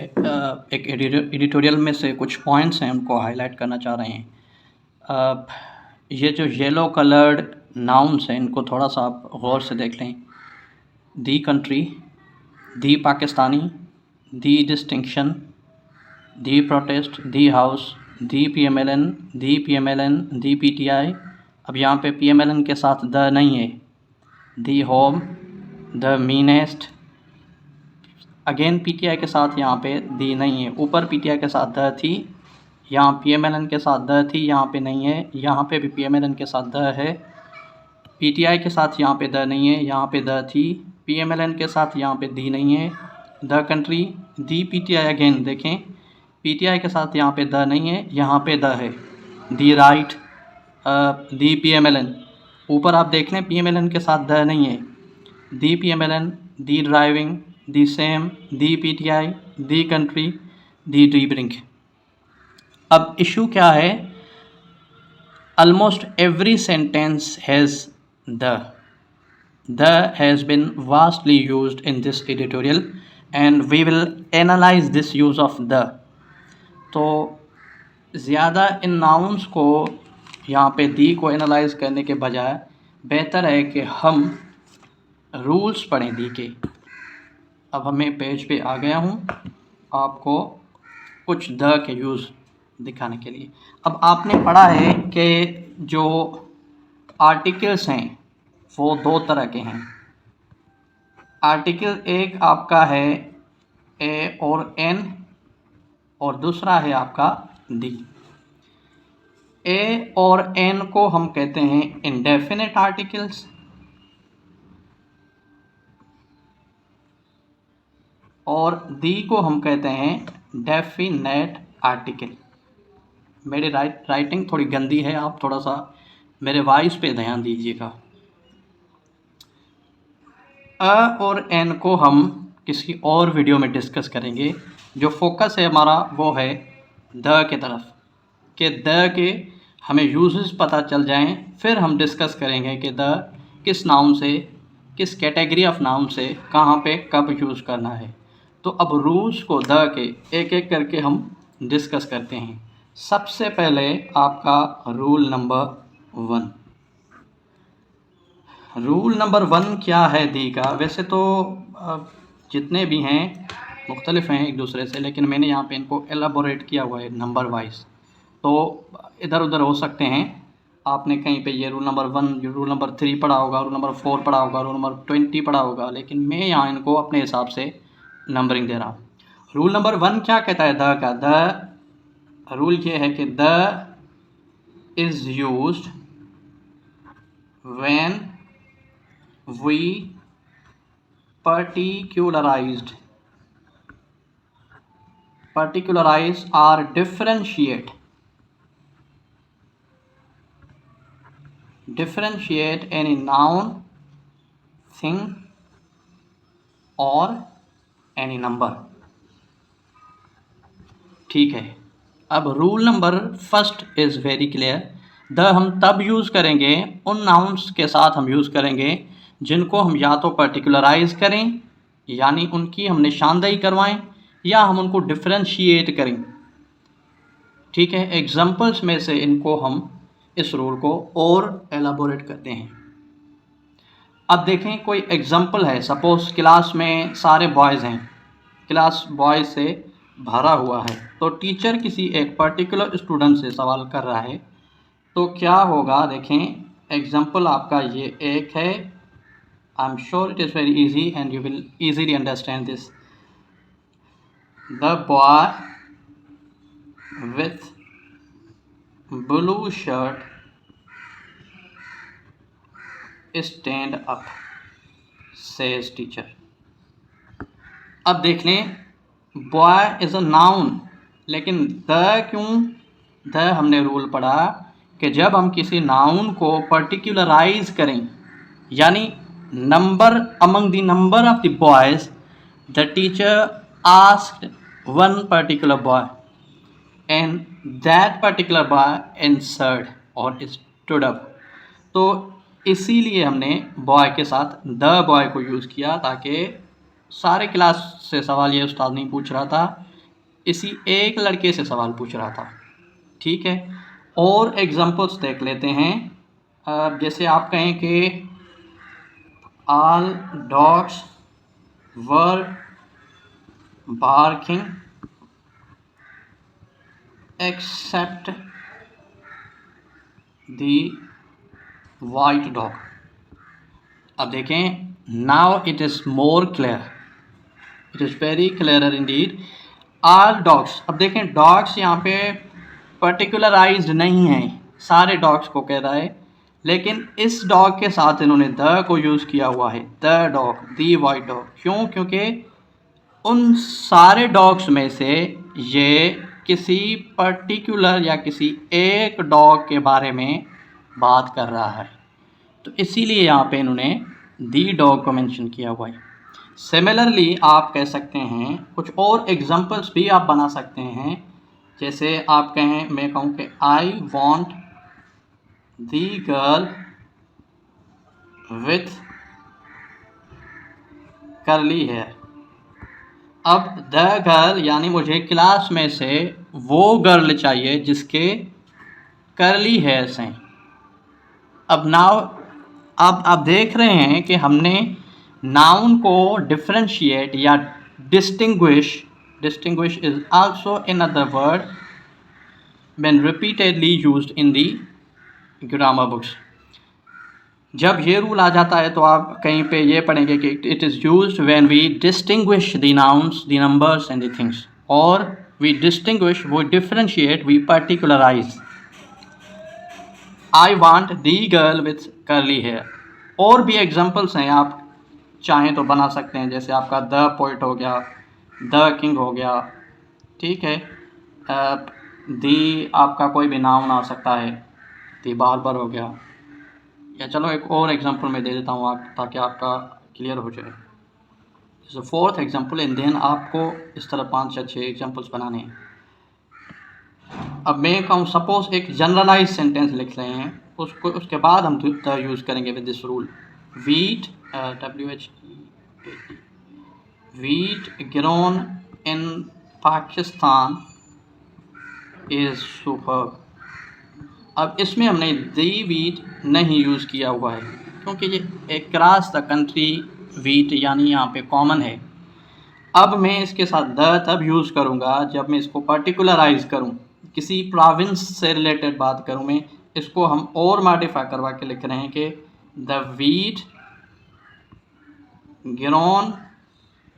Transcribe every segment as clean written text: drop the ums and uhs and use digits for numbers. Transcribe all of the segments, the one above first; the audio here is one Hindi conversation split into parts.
एक एडिटोरियल में से कुछ पॉइंट्स हैं उनको हाईलाइट करना चाह रहे हैं। ये जो येलो कलर्ड नाउन्स हैं इनको थोड़ा सा आप गौर से देख लें। दी country, the Pakistani, the distinction, the protest, the house, the PMLN, the PMLN, the PTI. अब यहाँ पे पीएमएलएन के साथ द नहीं है। The home, the meanest, again PTI के साथ यहाँ पे दी नहीं है। ऊपर पीटीआई के साथ द थी, यहाँ पीएमएलएन के साथ द थी, यहाँ पे नहीं है। यहाँ पे भी पीएमएलएन के साथ द है, पीटीआई के साथ यहाँ पे द नहीं है, यहाँ पे द थी। पीएमएलएन के साथ यहाँ पे दी नहीं है। The country, the PTI, again देखें पीटीआई के साथ यहाँ पे द नहीं है, यहाँ पे द है। दी राइट, दी पीएमएलएन, ऊपर आप देख लें पीएमएलएन के साथ द नहीं है। The PMLN, the driving, the same, the PTI, the country, the dribbling. अब इशू क्या है? almost every sentence has the. The has been vastly used in this editorial and we will analyze this use of the. तो ज़्यादा इन नाउन्स को यहाँ पे दी को एनालाइज करने के बजाय बेहतर है कि हम रूल्स पढ़ें दी के। अब हमें पेज पे आ गया हूँ आपको कुछ द के यूज़ दिखाने के लिए। अब आपने पढ़ा है कि जो आर्टिकल्स हैं वो दो तरह के हैं। आर्टिकल एक आपका है ए और एन और दूसरा है आपका दी। ए और एन को हम कहते हैं इंडेफिनिट आर्टिकल्स और दी को हम कहते हैं डेफिनेट आर्टिकल। मेरी राइटिंग थोड़ी गंदी है, आप थोड़ा सा मेरे वॉइस पे ध्यान दीजिएगा। अ और एन को हम किसी और वीडियो में डिस्कस करेंगे। जो फोकस है हमारा वो है द के तरफ, कि द के हमें यूजेस पता चल जाएं, फिर हम डिस्कस करेंगे कि द किस नाउन से, किस कैटेगरी ऑफ नाउन से कहाँ पे कब यूज़ करना है। तो अब रूल्स को द के एक एक करके हम डिस्कस करते हैं। सबसे पहले आपका रूल नंबर 1। रूल नंबर 1 क्या है दी का? वैसे तो जितने भी हैं मुख्तलिफ हैं एक दूसरे से, लेकिन मैंने यहाँ पे इनको एलाबोरेट किया हुआ है नंबर वाइज, तो इधर उधर हो सकते हैं। आपने कहीं पे ये रूल नंबर 1, रूल नंबर 3 पढ़ा होगा, रूल नंबर 4 पढ़ा होगा, रूल नंबर 20 पढ़ा होगा, लेकिन मैं यहाँ इनको अपने हिसाब से नंबरिंग दे रहा हूँ। रूल नंबर 1 क्या कहता है द का? द रूल ये है कि the is used when we particularized or differentiate any noun, thing or any number। ठीक है। अब rule number 1 is very clear. The हम तब यूज़ करेंगे, उन नाउन्स के साथ हम यूज़ करेंगे जिनको हम या तो पर्टिकुलराइज करें, यानी उनकी हम निशानदेही करवाएं, या हम उनको डिफरेंशिएट करें। ठीक है। एग्जाम्पल्स में से इनको हम इस रूल को और एलाबोरेट करते हैं। अब देखें कोई एग्जाम्पल है, सपोज़ क्लास में सारे बॉयज़ हैं, क्लास बॉयज़ से भरा हुआ है, तो टीचर किसी एक पर्टिकुलर स्टूडेंट से सवाल कर रहा है, तो क्या होगा? देखें एग्जाम्पल आपका ये एक है। I'm sure it is very easy and you will easily understand this. The boy with blue shirt stand up, says teacher. अब देख लें boy is a noun, लेकिन the क्यों? the हमने रूल पढ़ा कि जब हम किसी नाउन को पर्टिकुलराइज करें, यानी number among the number of the boys, the teacher asked one particular boy and that particular boy answered or stood up। तो इसीलिए हमने बॉय के साथ द बॉय को यूज़ किया, ताकि सारे क्लास से सवाल ये उस्ताद नहीं पूछ रहा था इसी एक लड़के से सवाल पूछ रहा था, ठीक है। और एग्जांपल्स देख लेते हैं। जैसे आप कहें कि all dogs were barking except the white dog। अब देखें, now it is more clear, it is very clearer indeed। all dogs, अब देखें dogs यहाँ पे पर्टिकुलराइज्ड नहीं है, सारे डॉग्स को कह रहा है, लेकिन इस डॉग के साथ इन्होंने द को यूज़ किया हुआ है, the dog, the white dog. क्यों? क्योंकि उन सारे डॉग्स में से ये किसी पर्टिकुलर या किसी एक डॉग के बारे में बात कर रहा है, तो इसीलिए यहाँ पे इन्होंने दी डॉग को मेंशन किया हुआ है। सिमिलरली आप कह सकते हैं, कुछ और एग्जांपल्स भी आप बना सकते हैं। जैसे आप कहें, मैं कहूँ कि I want the girl with curly hair. अब द गर्ल यानी मुझे क्लास में से वो गर्ल चाहिए जिसके करली हेयर्स हैं। अब नाउ अब आप देख रहे हैं कि हमने नाउन को डिफरेंशिएट या distinguish is also another word when repeatedly used in the grammar books. जब ये रूल आ जाता है तो आप कहीं पे ये पढ़ेंगे कि it is used when we distinguish the nouns, the numbers and the things, और वी डिस्टिंग्विश, वो differentiate, we particularise. I want the girl with curly hair. और भी एग्जांपल्स हैं, आप चाहें तो बना सकते हैं। जैसे आपका द पोइट हो गया, द किंग हो गया, ठीक है। दी आपका कोई भी नाउन आ सकता है, दी बार्बर हो गया। या चलो एक और एग्जांपल मैं दे देता हूँ आप, ताकि आपका क्लियर हो जाए। जैसे फोर्थ एग्जांपल, एंड देन आपको इस तरह 5 या 6 एग्जांपल्स बनाने हैं। अब मैं कहूँ, सपोज एक जनरलाइज सेंटेंस लिख रहे हैं, उसको उसके बाद हम द यूज़ करेंगे with this rule. Wheat, WHEAT, wheat grown in Pakistan is superb. अब इसमें हमने दी वीट नहीं यूज़ किया हुआ है, क्योंकि ये अक्रॉस द कंट्री वीट यानी यहाँ पे कॉमन है। अब मैं इसके साथ द तब यूज़ करूँगा जब मैं इसको पर्टिकुलराइज करूँ, किसी प्रोविंस से रिलेटेड बात करूँ मैं। इसको हम और मॉडिफाई करवा के लिख रहे हैं कि the wheat grown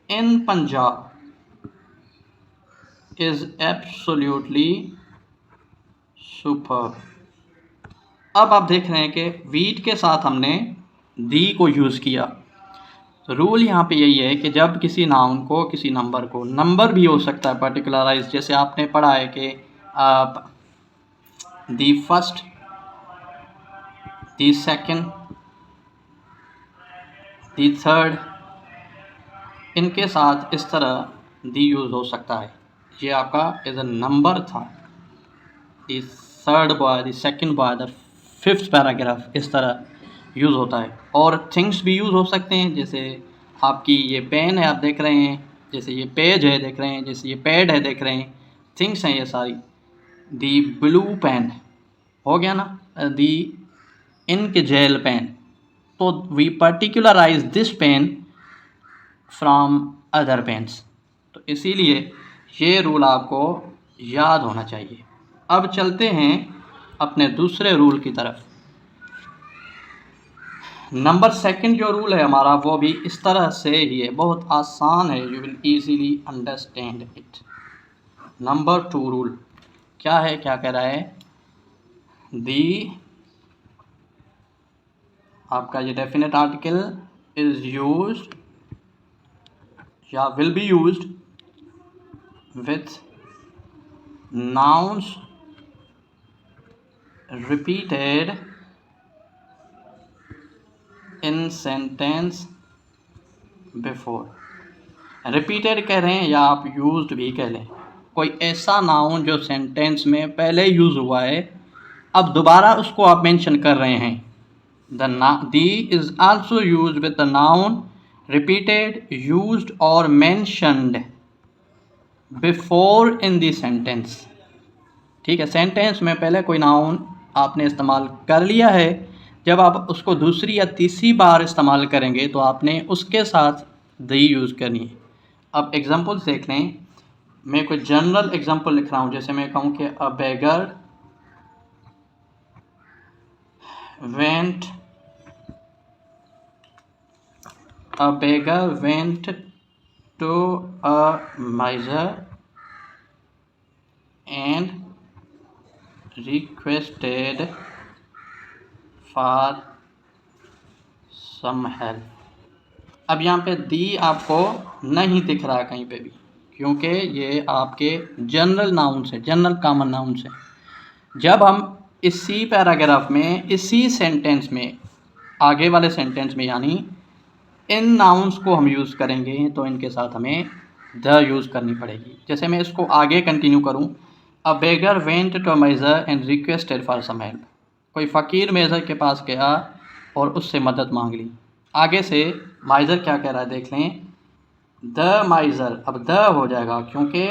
in Punjab is absolutely superb. अब आप देख रहे हैं कि वीट के साथ हमने दी को यूज़ किया। तो रूल यहाँ पे यही है कि जब किसी नाउन को, किसी नंबर को, नंबर भी हो सकता है पर्टिकुलराइज, जैसे आपने पढ़ा है कि the first, the second, the third, इनके साथ इस तरह दी यूज़ हो सकता है। ये आपका एज अ नंबर था, दी third boy, the second boy, the fifth paragraph, इस तरह यूज़ होता है। और थिंग्स भी यूज़ हो सकते हैं, जैसे आपकी ये पेन है, आप देख रहे हैं, जैसे ये पेज है देख रहे हैं, जैसे ये पैड है देख रहे हैं, थिंग्स हैं ये सारी। दी ब्लू पेन हो गया ना, दी इंक जेल पेन। तो we particularise this pen from other pens. तो इसीलिए ये रूल आपको याद होना चाहिए। अब चलते हैं अपने दूसरे रूल की तरफ। नंबर सेकंड जो रूल है हमारा, वो भी इस तरह से ही है, बहुत आसान है, you will easily understand it. Number 2 rule क्या है, क्या कह रहा है? दी, आपका ये डेफिनेट आर्टिकल इज यूज्ड या will be used with nouns repeated in sentence before। Repeated कह रहे हैं या आप यूज्ड भी कह लें, कोई ऐसा नाउन जो सेंटेंस में पहले यूज़ हुआ है, अब दोबारा उसको आप मेंशन कर रहे हैं। The is also used with the noun repeated, used और mentioned before in the sentence. ठीक है, सेंटेंस में पहले कोई नाउन आपने इस्तेमाल कर लिया है, जब आप उसको दूसरी या तीसरी बार इस्तेमाल करेंगे तो आपने उसके साथ दी यूज़ करनी है। अब एग्जांपल्स देख लें, मैं कोई जनरल एग्जांपल लिख रहा हूँ, जैसे मैं कहूँ कि a beggar went to a miser and requested for some help. अब यहाँ पे दी आपको नहीं दिख रहा कहीं पे भी, क्योंकि ये आपके जनरल नाउन से, जनरल कॉमन नाउन से। जब हम इसी पैराग्राफ में, इसी सेंटेंस में, आगे वाले सेंटेंस में, यानी इन नाउन्स को हम यूज़ करेंगे तो इनके साथ हमें द यूज़ करनी पड़ेगी। जैसे मैं इसको आगे कंटिन्यू करूँ, a beggar went to a miser and requested for some help. कोई फ़कीर मेजर के पास गया और उससे मदद मांग ली। आगे से माइजर क्या कह रहा है देख लें, द माइजर, अब द हो जाएगा क्योंकि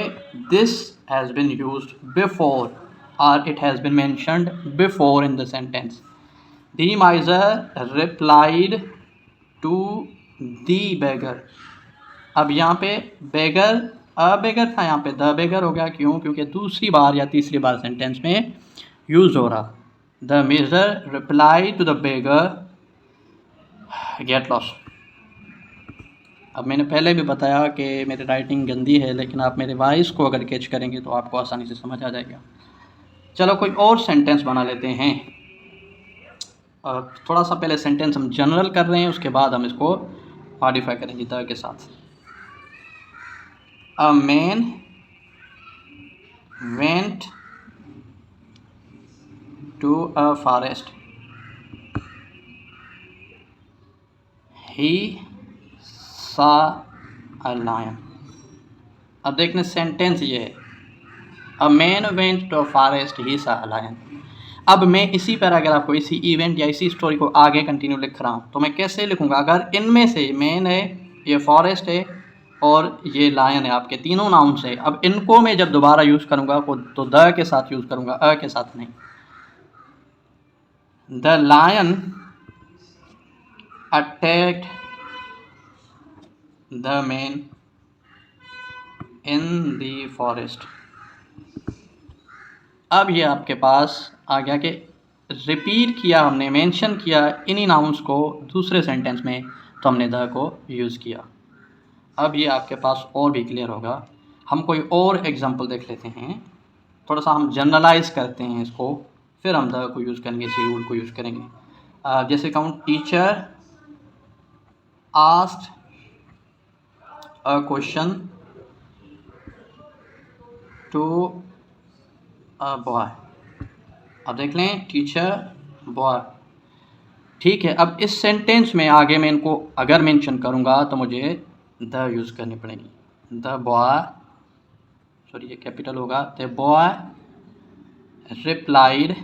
this has been used before और it has been mentioned before in the sentence. The miser replied to the beggar. अब यहाँ पे बेगर अ बेगर था, यहाँ पे द बेगर हो गया। क्यों? क्योंकि दूसरी बार या तीसरी बार सेंटेंस में यूज़ हो रहा। The miser reply to the beggar get lost. अब मैंने पहले भी बताया कि मेरी राइटिंग गंदी है, लेकिन आप मेरे वॉइस को अगर कैच करेंगे तो आपको आसानी से समझ आ जाएगा। चलो कोई और सेंटेंस बना लेते हैं। थोड़ा सा पहले सेंटेंस हम जनरल कर रहे हैं, उसके बाद हम इसको मॉडिफाई करेंगे द के साथ। A man went to a forest, he saw a lion. अब देखने सेंटेंस ये है, a man went to a forest, he saw a lion. अब मैं इसी पैराग्राफ को, इसी इवेंट या इसी स्टोरी को आगे कंटिन्यू लिख रहा हूँ, तो मैं कैसे लिखूँगा? अगर इनमें से मैन है, ये फॉरेस्ट है और ये लायन है, आपके तीनों नाउन से। अब इनको मैं जब दोबारा यूज़ करूँगा तो द के साथ यूज़ करूँगा, अ के साथ नहीं। The lion attacked the man in the forest. अब ये आपके पास आ गया कि रिपीट किया हमने, मेंशन किया इन्हीं नाउन्स को दूसरे सेंटेंस में, तो हमने द को यूज़ किया। अब ये आपके पास और भी क्लियर होगा। हम कोई और एग्जांपल देख लेते हैं, थोड़ा सा हम जनरलाइज करते हैं इसको, फिर हम द को यूज़ करेंगे, इसी रूल को यूज़ करेंगे। जैसे कहूँ, teacher asked a question to a boy. अब देख लें, टीचर बॉय। ठीक है, अब इस सेंटेंस में आगे मैं इनको अगर मेंशन करूँगा तो मुझे द यूज़ करनी पड़ेगी। द बॉय, सॉरी ये कैपिटल होगा, द बॉय रिप्लाइड,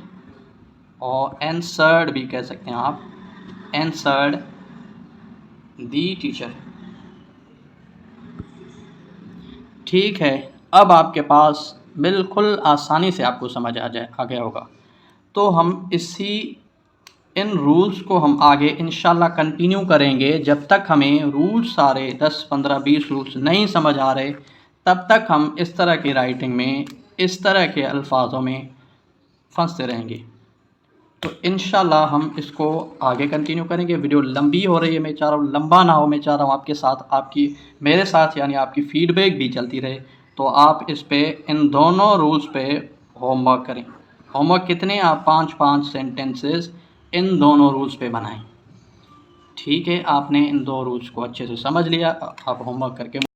और एंसर्ड भी कह सकते हैं आप, एंसर्ड दी टीचर। ठीक है, अब आपके पास बिल्कुल आसानी से आपको समझ आ गया होगा। तो हम इन रूल्स को हम आगे इंशाल्लाह कंटिन्यू करेंगे। जब तक हमें रूल्स सारे 10, 15, 20 रूल्स नहीं समझ आ रहे, तब तक हम इस तरह की राइटिंग में, इस तरह के अल्फाजों में फंसते रहेंगे। तो इंशाल्लाह हम इसको आगे कंटिन्यू करेंगे। वीडियो लंबी हो रही है, मैं चाह रहा हूँ लंबा ना हो, मैं चाह रहा हूँ आपके साथ, मेरे साथ यानी आपकी फ़ीडबैक भी चलती रहे। तो आप इस पे, इन दोनों रूल्स पे होमवर्क करें। होमवर्क कितने? आप 5-5 सेंटेंसेस इन दोनों रूल्स पे बनाएं। ठीक है, आपने इन 2 रूल्स को अच्छे से समझ लिया। आप होमवर्क करके